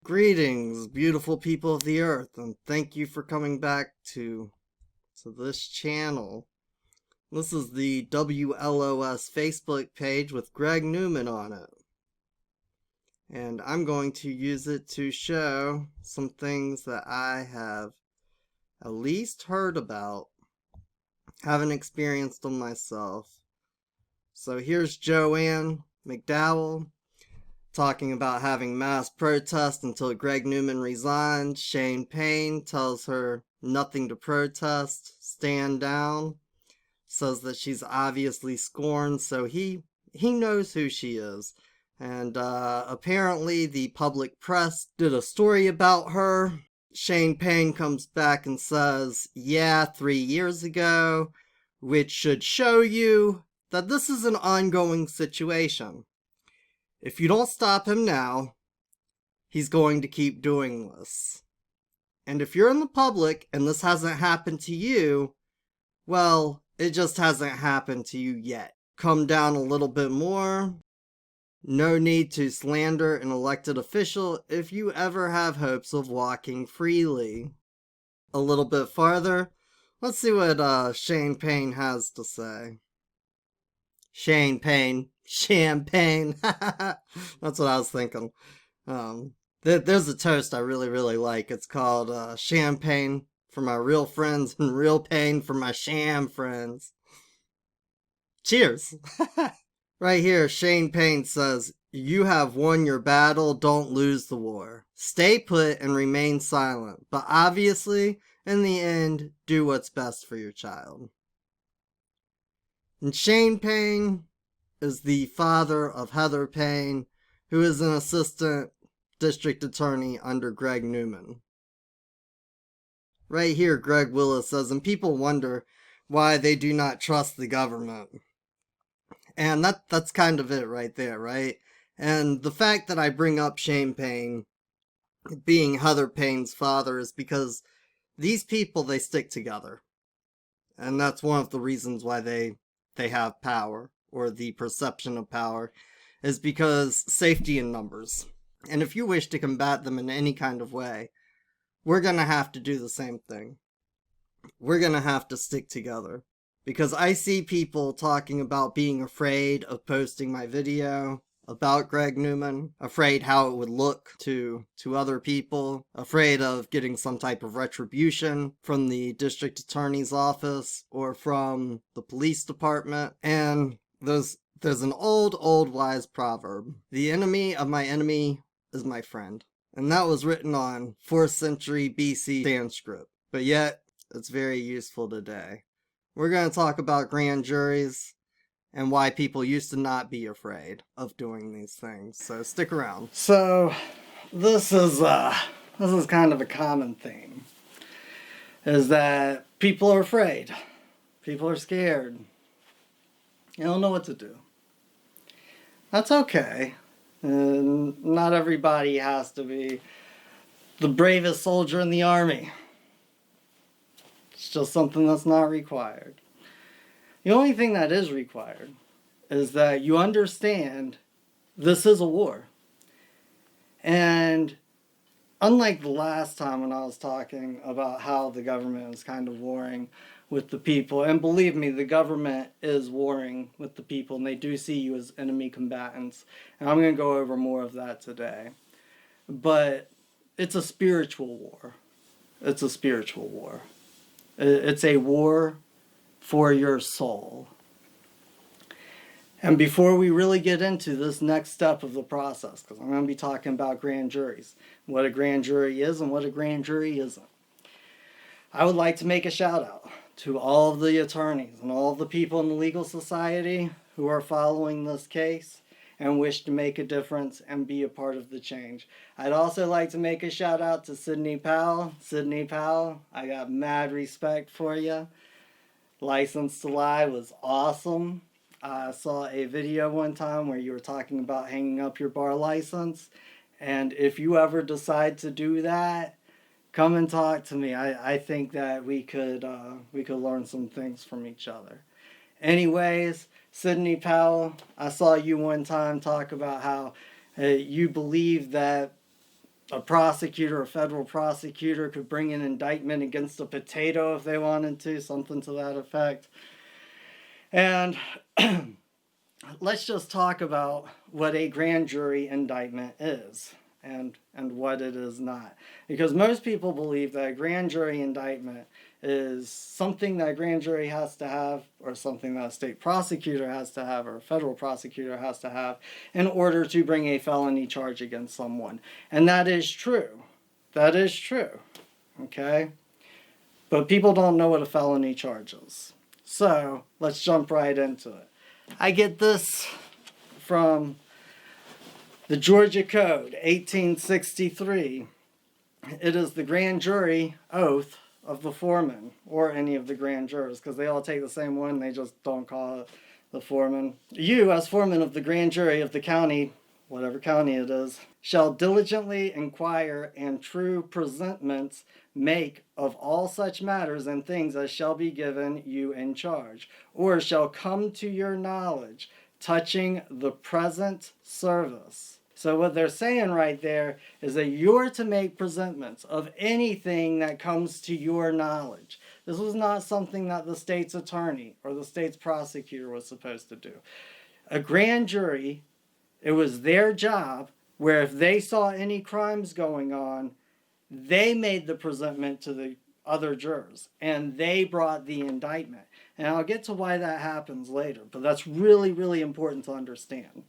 Greetings, beautiful people of the earth, and thank you for coming back to this channel. This is the WLOS Facebook page with Greg Newman on it. And I'm going to use it to show some things that I have at least heard about, haven't experienced them myself. So here's Joanne McDowell talking about having mass protests until Greg Newman resigns. Shane Payne tells her nothing to protest, stand down, says that she's obviously scorned, so he knows who she is. And apparently the public press did a story about her. Shane Payne comes back and says, yeah, 3 years ago, which should show you that this is an ongoing situation. If you don't stop him now, he's going to keep doing this. And if you're in the public and this hasn't happened to you, well, it just hasn't happened to you yet. Come down a little bit more. No need to slander an elected official if you ever have hopes of walking freely. A little bit farther, let's see what Shane Payne has to say. Shane Payne. Champagne. That's what I was thinking. There's a toast I really like. It's called Champagne for my real friends and real pain for my sham friends. Cheers. Right here, Shane Payne says, you have won your battle, don't lose the war. Stay put and remain silent, but obviously, in the end, do what's best for your child. And Shane Payne is the father of Heather Payne, who is an assistant district attorney under Greg Newman. Right here, Greg Willis says, and people wonder why they do not trust the government. And that's kind of it right there, right? And the fact that I bring up Shane Payne being Heather Payne's father is because these people, they stick together. And that's one of the reasons why they have power, or the perception of power, is because safety in numbers. And if you wish to combat them in any kind of way, we're going to have to do the same thing. We're going to have to stick together. Because I see people talking about being afraid of posting my video about Greg Newman, afraid how it would look to other people, afraid of getting some type of retribution from the district attorney's office or from the police department. And there's an old wise proverb. The enemy of my enemy is my friend. And that was written on 4th century BC Sanskrit. But yet, it's very useful today. We're going to talk about grand juries and why people used to not be afraid of doing these things. So stick around. So this is kind of a common theme. Is that people are afraid. People are scared. You don't know what to do. That's okay. And not everybody has to be the bravest soldier in the army. It's just something that's not required. The only thing that is required is that you understand this is a war. And unlike the last time when I was talking about how the government is kind of warring with the people, and believe me, the government is warring with the people, and they do see you as enemy combatants. And I'm going to go over more of that today. But it's a spiritual war. It's a spiritual war. It's a war for your soul. And before we really get into this next step of the process, because I'm going to be talking about grand juries, what a grand jury is and what a grand jury isn't, I would like to make a shout out to all of the attorneys and all of the people in the legal society who are following this case and wish to make a difference and be a part of the change. I'd also like to make a shout out to Sidney Powell. Sidney Powell, I got mad respect for you. License to Lie was awesome. I saw a video one time where you were talking about hanging up your bar license. And if you ever decide to do that, come and talk to me. I think that we could learn some things from each other. Anyways, Sidney Powell, I saw you one time talk about how you believe that a prosecutor, a federal prosecutor, could bring an indictment against a potato if they wanted to, something to that effect. And let's just talk about what a grand jury indictment is and what it is not. Because most people believe that a grand jury indictment is something that a grand jury has to have, or something that a state prosecutor has to have, or a federal prosecutor has to have, in order to bring a felony charge against someone. And that is true. That is true. Okay? But people don't know what a felony charge is. So, let's jump right into it. I get this from the Georgia Code, 1863. It is the grand jury oath of the foreman, or any of the grand jurors, because they all take the same one, they just don't call it the foreman. You, as foreman of the grand jury of the county, whatever county it is, shall diligently inquire and true presentments make of all such matters and things as shall be given you in charge, or shall come to your knowledge, touching the present service. So what they're saying right there is that you're to make presentments of anything that comes to your knowledge. This was not something that the state's attorney or the state's prosecutor was supposed to do. A grand jury, it was their job where if they saw any crimes going on, they made the presentment to the other jurors and they brought the indictment. And I'll get to why that happens later, but that's really, really important to understand.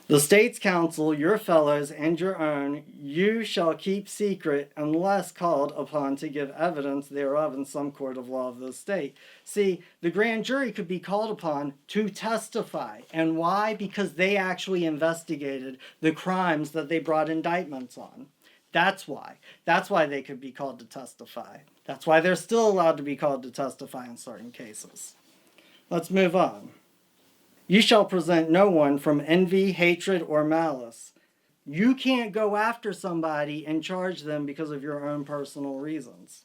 The state's counsel, your fellows, and your own, you shall keep secret unless called upon to give evidence thereof in some court of law of the state. See, the grand jury could be called upon to testify. And why? Because they actually investigated the crimes that they brought indictments on. That's why. That's why they could be called to testify. That's why they're still allowed to be called to testify in certain cases. Let's move on. You shall present no one from envy, hatred, or malice. You can't go after somebody and charge them because of your own personal reasons.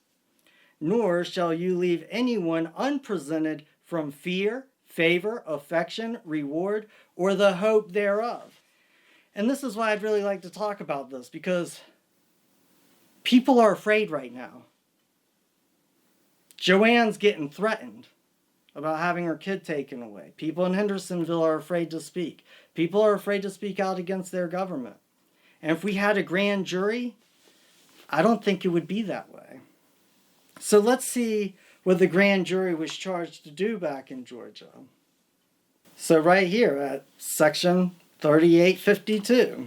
Nor shall you leave anyone unpresented from fear, favor, affection, reward, or the hope thereof. And this is why I'd really like to talk about this, because people are afraid right now. Joanne's getting threatened about having her kid taken away. People in Hendersonville are afraid to speak. People are afraid to speak out against their government. And if we had a grand jury, I don't think it would be that way. So let's see what the grand jury was charged to do back in Georgia. So right here at section 3852.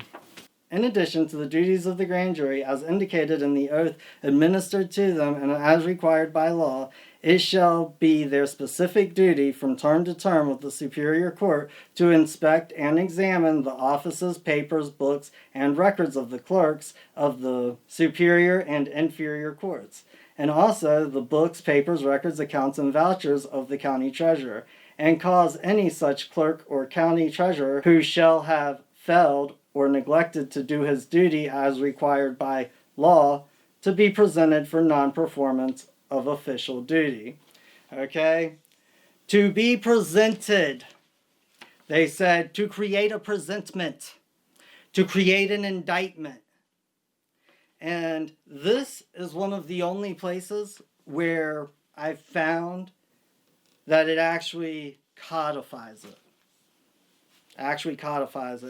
In addition to the duties of the grand jury, as indicated in the oath administered to them and as required by law, it shall be their specific duty from term to term with the Superior Court to inspect and examine the offices, papers, books, and records of the clerks of the Superior and Inferior Courts, and also the books, papers, records, accounts, and vouchers of the county treasurer, and cause any such clerk or county treasurer who shall have failed or neglected to do his duty as required by law to be presented for non-performance of official duty. Okay? To be presented. They said to create a presentment. To create an indictment. And this is one of the only places where I've found that it actually codifies it.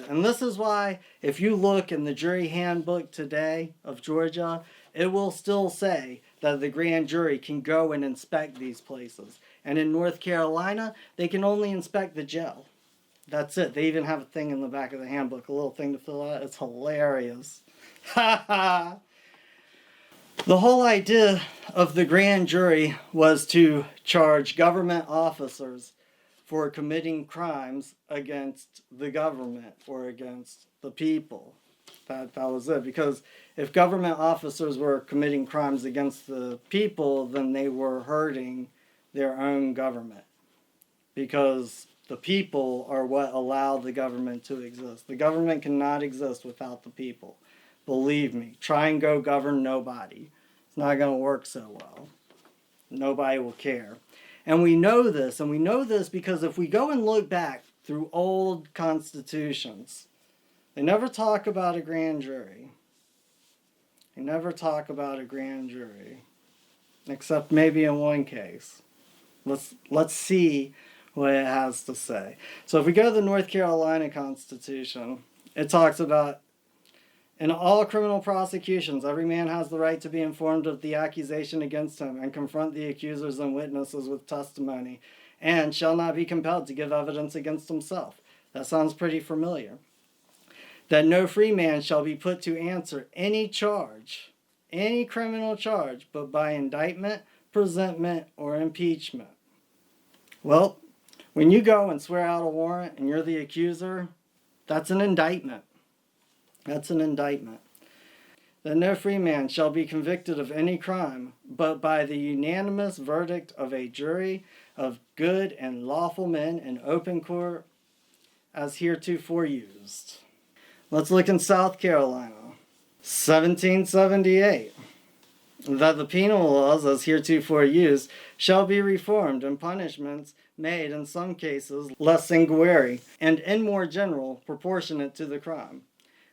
And this is why, if you look in the jury handbook today of Georgia, it will still say that the grand jury can go and inspect these places. And in North Carolina, they can only inspect the jail. That's it. They even have a thing in the back of the handbook, a little thing to fill out. It's hilarious. Ha ha! The whole idea of the grand jury was to charge government officers for committing crimes against the government or against the people. That was it. Because if government officers were committing crimes against the people, then they were hurting their own government. Because the people are what allow the government to exist. The government cannot exist without the people. Believe me. Try and go govern nobody. It's not going to work so well. Nobody will care. And we know this because if we go and look back through old constitutions, they never talk about a grand jury. They never talk about a grand jury, except maybe in one case. Let's see what it has to say. So if we go to the North Carolina Constitution, it talks about, in all criminal prosecutions, every man has the right to be informed of the accusation against him and confront the accusers and witnesses with testimony, and shall not be compelled to give evidence against himself. That sounds pretty familiar. That no free man shall be put to answer any charge, any criminal charge, but by indictment, presentment, or impeachment. Well, when you go and swear out a warrant and you're the accuser, that's an indictment. That's an indictment. That no free man shall be convicted of any crime, but by the unanimous verdict of a jury of good and lawful men in open court, as heretofore used. Let's look in South Carolina. 1778. That the penal laws, as heretofore used, shall be reformed, and punishments made in some cases less sanguinary, and in more general, proportionate to the crime.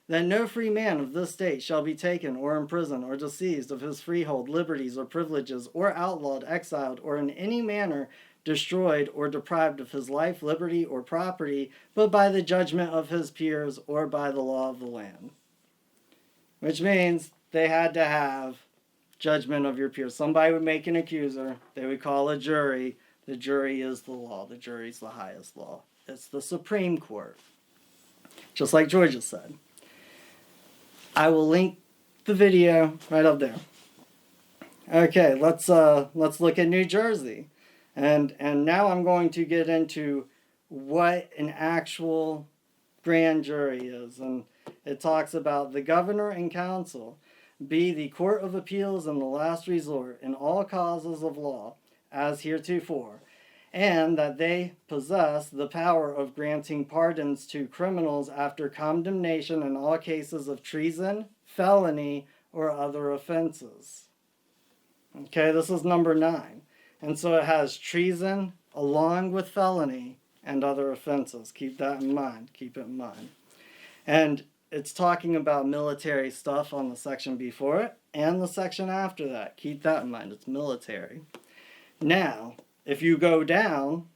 That no free man of this state shall be taken or imprisoned or disseized of his freehold, liberties, or privileges, or outlawed, exiled, or in any manner destroyed or deprived of his life, liberty, or property, but by the judgment of his peers or by the law of the land. Which means they had to have judgment of your peers. Somebody would make an accuser. They would call a jury. The jury is the law. The jury is the highest law. It's the Supreme Court. Just like Georgia said. I will link the video right up there. Okay, let's look at New Jersey. And now I'm going to get into what an actual grand jury is. And it talks about the governor and council be the court of appeals in the last resort in all causes of law, as heretofore, and that they possess the power of granting pardons to criminals after condemnation in all cases of treason, felony, or other offenses. Okay, this is number 9. And so it has treason along with felony and other offenses. Keep that in mind. Keep it in mind. And it's talking about military stuff on the section before it and the section after that. Keep that in mind. It's military. Now, if you go down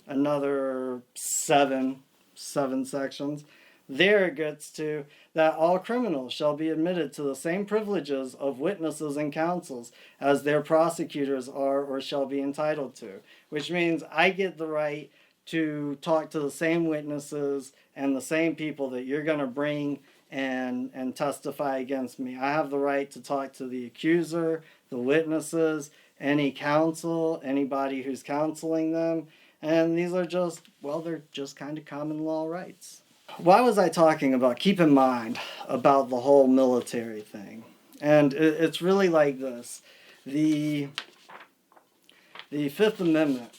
another seven sections, there it gets to that all criminals shall be admitted to the same privileges of witnesses and counsels as their prosecutors are or shall be entitled to. Which means I get the right to talk to the same witnesses and the same people that you're going to bring and testify against me. I have the right to talk to the accuser, the witnesses, any counsel, anybody who's counseling them. And these are just, well, they're just kind of common law rights. Why was I talking about, keep in mind, about the whole military thing? And it's really like this. The Fifth Amendment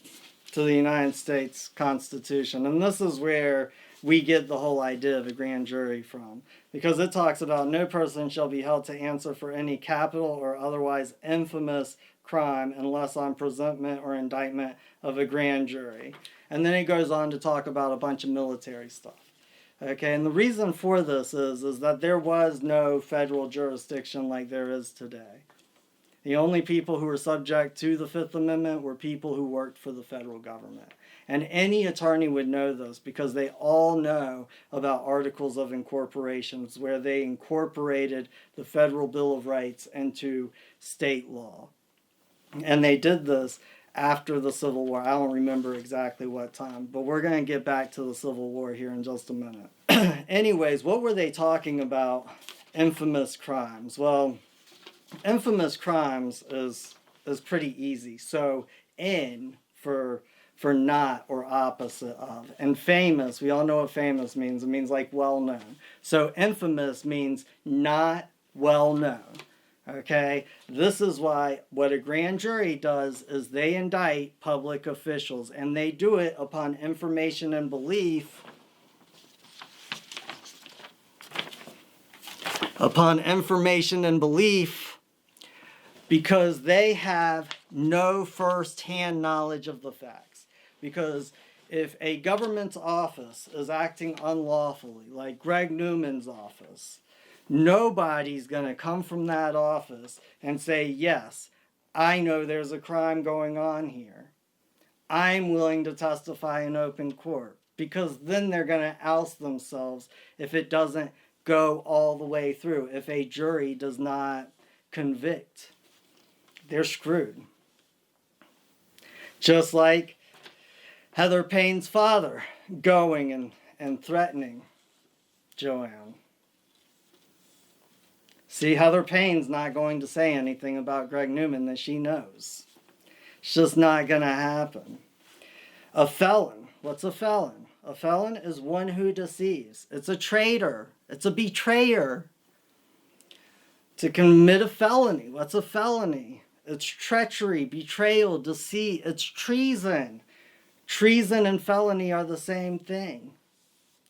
to the United States Constitution, and this is where we get the whole idea of a grand jury from, because it talks about no person shall be held to answer for any capital or otherwise infamous crime unless on presentment or indictment of a grand jury. And then it goes on to talk about a bunch of military stuff. Okay, and the reason for this is that there was no federal jurisdiction like there is today. The only people who were subject to the Fifth Amendment were people who worked for the federal government. And any attorney would know this because they all know about articles of incorporations where they incorporated the Federal Bill of Rights into state law. And they did this after the Civil War. I don't remember exactly what time, but we're going to get back to the Civil War here in just a minute. Anyways, what were they talking about? Infamous crimes. Well, infamous crimes is pretty easy. So, in for not or opposite of. And famous, we all know what famous means. It means like well known. So infamous means not well known. Okay, this is why what a grand jury does is they indict public officials, and they do it upon information and belief. Upon information and belief, because they have no first-hand knowledge of the facts. Because if a government office is acting unlawfully, like Greg Newman's office, Nobody's going to come from that office and say, yes, I know there's a crime going on here. I'm willing to testify in open court. Because then they're going to oust themselves if it doesn't go all the way through. If a jury does not convict, they're screwed. Just like Heather Payne's father going and threatening Joanne. See, Heather Payne's not going to say anything about Greg Newman that she knows. It's just not going to happen. A felon. What's a felon? A felon is one who deceives. It's a traitor. It's a betrayer. To commit a felony. What's a felony? It's treachery, betrayal, deceit. It's treason. Treason and felony are the same thing.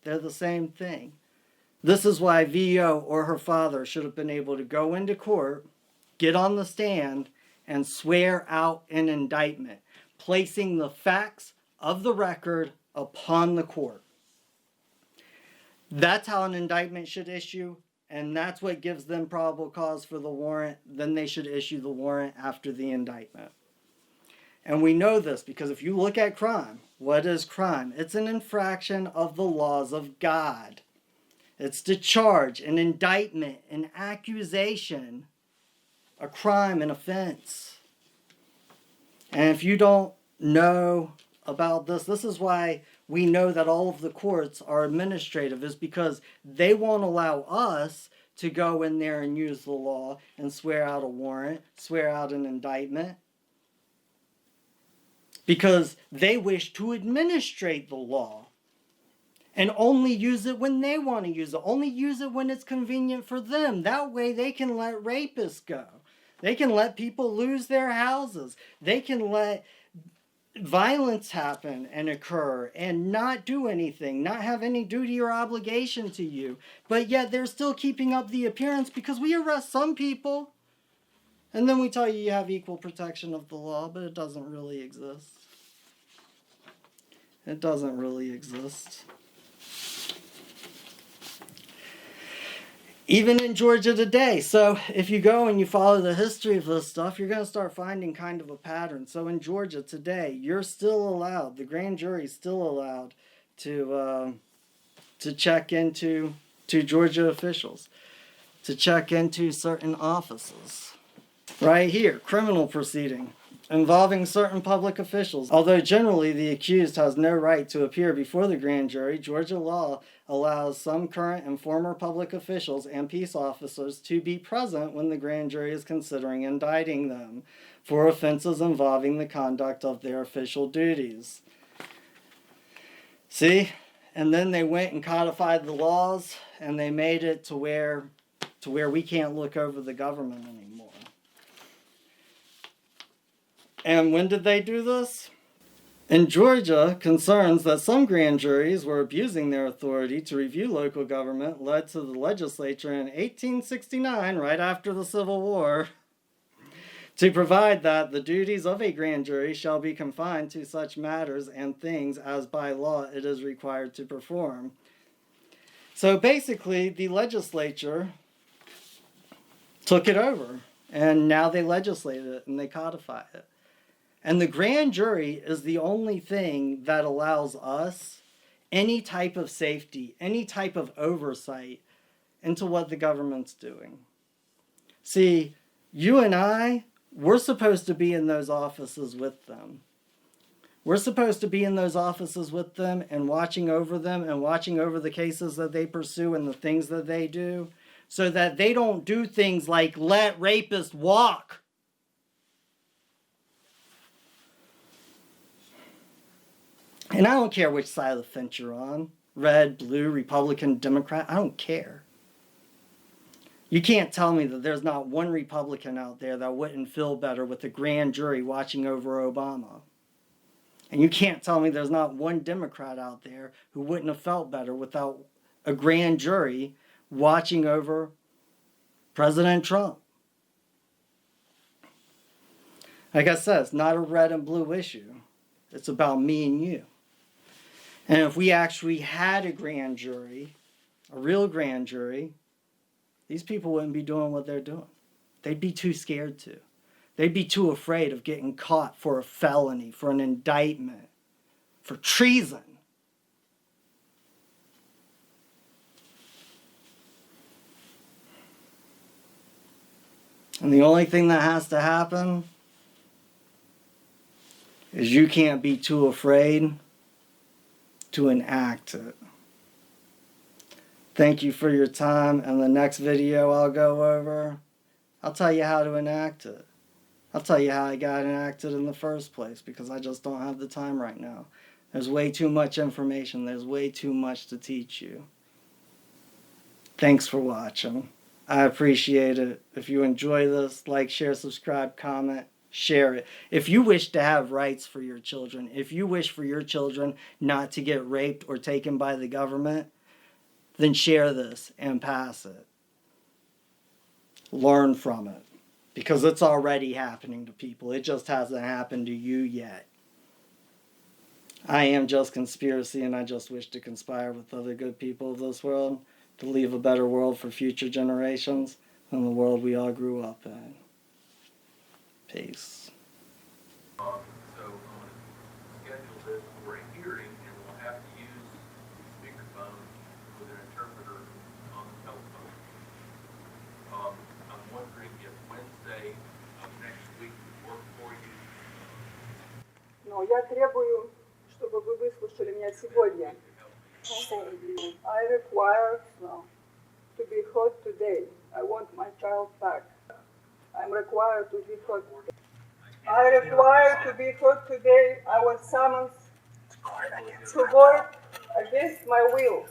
They're the same thing. This is why VO or her father should have been able to go into court, get on the stand, and swear out an indictment, placing the facts of the record upon the court. That's how an indictment should issue, and that's what gives them probable cause for the warrant. Then they should issue the warrant after the indictment. And we know this because if you look at crime, what is crime? It's an infraction of the laws of God. It's to charge, an indictment, an accusation, a crime, an offense. And if you don't know about this, this is why we know that all of the courts are administrative, is because they won't allow us to go in there and use the law and swear out a warrant, swear out an indictment, because they wish to administrate the law and only use it when they want to use it, only use it when it's convenient for them. That way they can let rapists go. They can let people lose their houses. They can let violence happen and occur and not do anything, not have any duty or obligation to you. But yet they're still keeping up the appearance because we arrest some people and then we tell you you have equal protection of the law, but it doesn't really exist. It doesn't really exist. Even in Georgia today. So if you go and you follow the history of this stuff, you're going to start finding kind of a pattern. So in Georgia today, you're still allowed, the grand jury is still allowed to check into Georgia officials, to check into certain offices. Right here, criminal proceeding involving certain public officials. Although generally the accused has no right to appear before the grand jury, Georgia law allows some current and former public officials and peace officers to be present when the grand jury is considering indicting them for offenses involving the conduct of their official duties. See? And then they went and codified the laws and they made it to where we can't look over the government anymore. And when did they do this? In Georgia, concerns that some grand juries were abusing their authority to review local government led to the legislature in 1869, right after the Civil War, to provide that the duties of a grand jury shall be confined to such matters and things as by law it is required to perform. So basically, the legislature took it over, and now they legislate it and they codify it. And the grand jury is the only thing that allows us any type of safety, any type of oversight into what the government's doing. See, you and I, we're supposed to be in those offices with them. We're supposed to be in those offices with them and watching over them and watching over the cases that they pursue and the things that they do so that they don't do things like let rapists walk. And I don't care which side of the fence you're on. Red, blue, Republican, Democrat. I don't care. You can't tell me that there's not one Republican out there that wouldn't feel better with the grand jury watching over Obama. And you can't tell me there's not one Democrat out there who wouldn't have felt better without a grand jury watching over President Trump. Like I said, it's not a red and blue issue. It's about me and you. And if we actually had a grand jury, a real grand jury, these people wouldn't be doing what they're doing. They'd be too scared to. They'd be too afraid of getting caught for a felony, for an indictment, for treason. And the only thing that has to happen is you can't be too afraid to enact it. Thank you for your time. And the next video I'll go over, I'll tell you how to enact it. I'll tell you how I got enacted in the first place, because I just don't have the time right now. There's way too much information. There's way too much to teach you. Thanks for watching. I appreciate it. If you enjoy this, like, share, subscribe, comment, share it. If you wish to have rights for your children, if you wish for your children not to get raped or taken by the government, then share this and pass it. Learn from it. Because it's already happening to people. It just hasn't happened to you yet. I am just conspiracy, and I just wish to conspire with other good people of this world to leave a better world for future generations than the world we all grew up in. Peace. So I'm going to schedule this for a hearing, and we'll have to use speakerphone with an interpreter on the telephone. I'm wondering if Wednesday of next week would work for you. Но я требую, чтобы вы выслушали меня сегодня. I require to be heard today. I want my child back. I'm required to be heard. I require to be heard today. I was summoned to work against my will.